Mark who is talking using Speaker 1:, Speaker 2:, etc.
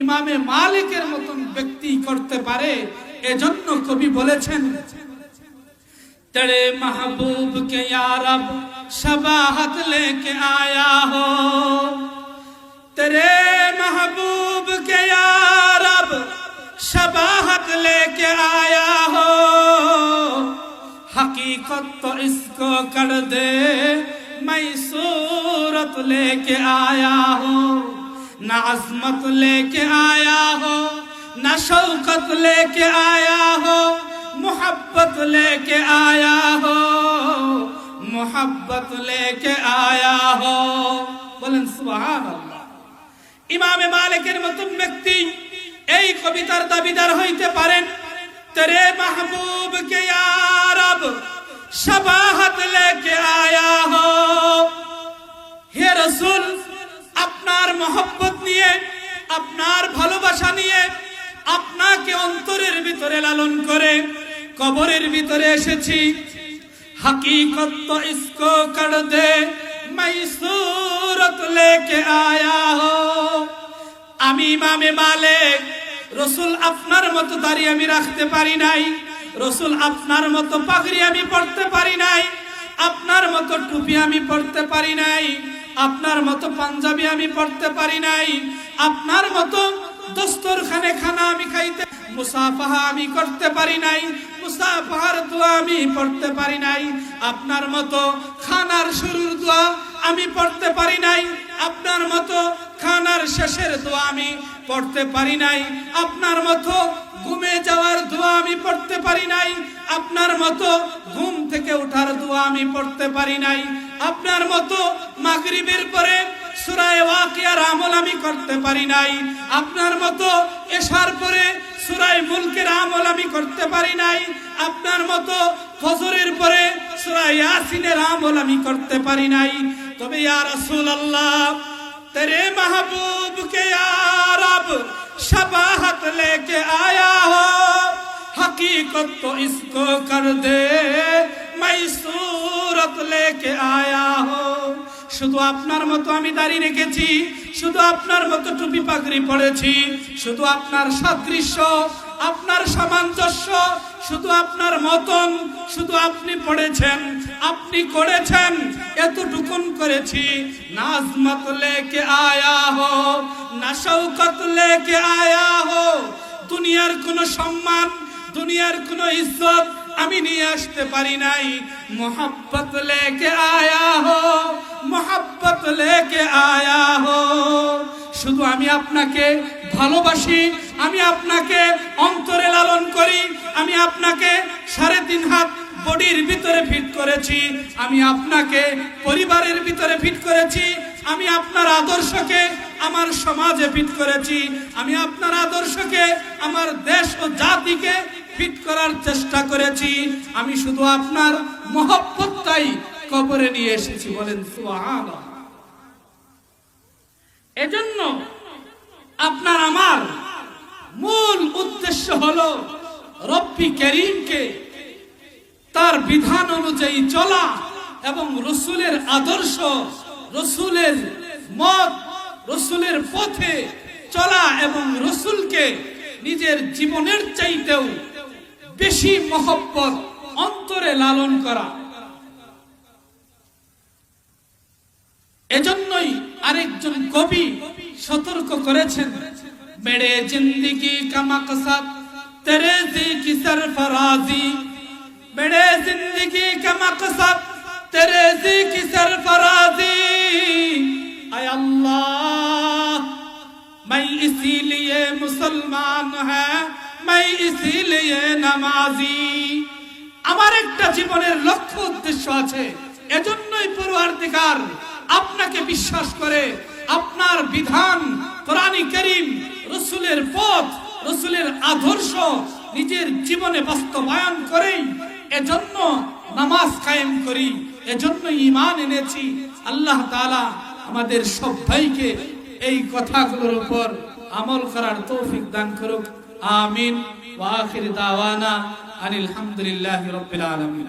Speaker 1: ইমামে মালিকের মতন ব্যক্তি করতে পারে। এজন্য কবি বলেছেন, তেরে মাহবুব কে ইয়া রব শবাহত লেকে আয়া হো, তেরে মাহবুব কে ইয়া রব शबाहत लेके आया हो, हकीकत तो इसको कर दे मैं सूरत लेके आया हो, न अज़मत लेके आया हो न शौकत लेके आया हो, मोहब्बत लेके आया हो, मोहब्बत लेके आया हो। बोलें सुभान अल्लाह। इमाम मालिकेर मतन व्यक्ति এই কবিতার দাবিদার হইতে পারেন। তেরে মাহবুব কে ইয়া রব শবাহত লেকে আয়া হো, হে রাসূল আপনার মহব্বত নিয়ে, আপনার ভালোবাসা নিয়ে, আপনাকে অন্তরের ভিতরে লালন করে কবরের ভিতরে এসেছি। হकीकत तो इसको कर दे मैं सूरत लेके आया हो। আমি ইমামে মালিক রসুল আপনার মতো দাড়ি আমি রাখতে পারি নাই, রসুল আপনার মতো পাগড়ি আমি পড়তে পারি নাই, আপনার মতো টুপি আমি পড়তে পারি নাই, আপনার মতো পাঞ্জাবি আমি পড়তে পারি নাই, আপনার মতো দস্তরখানে খানা আমি খাইতে, মুসাফাহা আমি করতে পারি নাই, মুসাফাহার দোয়া আমি পড়তে পারি নাই, আপনার মতো খানার শুরুর দোয়া আমি পড়তে পারি নাই, আপনার মতো খানার শেষের দোয়া আমি পড়তে পারি নাই, আপনার মতো ঘুমে যাওয়ার দোয়া আমি পড়তে পারি নাই, আপনার মতো ঘুম থেকে ওঠার দোয়া আমি পড়তে পারি নাই, আপনার মতো মাগরিবের পরে সূরা ওয়াকিয়ার আমল আমি করতে পারি নাই, আপনার মতো এশার পরে সূরা মুলকের আমল আমি করতে পারি নাই, আপনার মতো ফজরের পরে সূরা ইয়াসিনের আমল আমি করতে পারি নাই। তবে ইয়া রাসূলুল্লাহ तेरे महबूब के या रब शबाहत लेके आया हो, हकीकत तो इसको कर दे मैं सूरत लेके आया हो। শুধু আপনার মতো আমি দাড়ি রেখেছি, শুধু আপনার মতো টুপি পাগড়ি পড়েছি, শুধু আপনার সাদৃশ্য, আপনার সামঞ্জস্য, শুধু আপনার মতন, শুধু আপনি পড়েছেন, আপনি করেছেন, এতটুকুন করেছি। না আজমত লেকে আয়া হো না শৌকত লেকে আয়া হো, দুনিয়ার কোনো সম্মান, দুনিয়ার কোনো ইজ্জত আমি নিয়ে আসতে পারি নাই। মোহাব্বত লেকে আয়া হো, মোহাব্বত লেকে আয়া হো। শুধু আমি আপনাকে ভালোবাসি, আমি আপনাকে অন্তরে লালন করি, আমি আপনাকে 3.5 হাত বডির ভিতরে ফিট করেছি, আমি আপনাকে পরিবারের ভিতরে ফিট করেছি, আমি আপনার আদর্শকে আমার সমাজে ফিট করেছি, আমি আপনার আদর্শকে আমার দেশ ও জাতিকে ফিট করার চেষ্টা করেছি। আমি শুধু আপনার মহব্বতটাই কবরে নিয়ে এসেছি। বলেন সুবহানাল্লাহ। এজন্য আপনার আমার মূল উদ্দেশ্য হলো রব্বি করিমকে তার বিধান অনুযায়ী চলা এবং রসুলের আদর্শ, রসুলের মত, রসুলের পথে চলা এবং রসুলকে নিজের জীবনের চাইতেও বেশি মহব্বত অন্তরে লালন করা। এজন্যই আরেকজন কবি সতর্ক করেছেন, মেরে জিন্দেগি কা মকসদ তেরে জি কি সরফরাজি, মেরে জিন্দেগি কা মকসদ তেরে জি কি সরফরাজি, আয় আল্লাহ मैं इसीलिए मुसलमान है मैं इसीलिए नमाजी। আমার একটা জীবনের লক্ষ্য উদ্দেশ্য আছে, এজন্যই পরওয়ারদিগার আপনাকে বিশ্বাস করে আপনার বিধান কোরআনে কারীম, রাসূলের পথ, রাসূলের আদর্শ নিজের জীবনে বাস্তবায়ন করেই এজন্য নামাজ কায়েম করি, এজন্য ঈমান এনেছি। আল্লাহ তাআলা আমাদের সবাইকে এই কথাগুলোর উপর আমল করার তৌফিক দান করুক। আমিন। ওয়া আখির দাওয়ানা আনিল হামদুলিল্লাহি রাব্বিল আলামিন।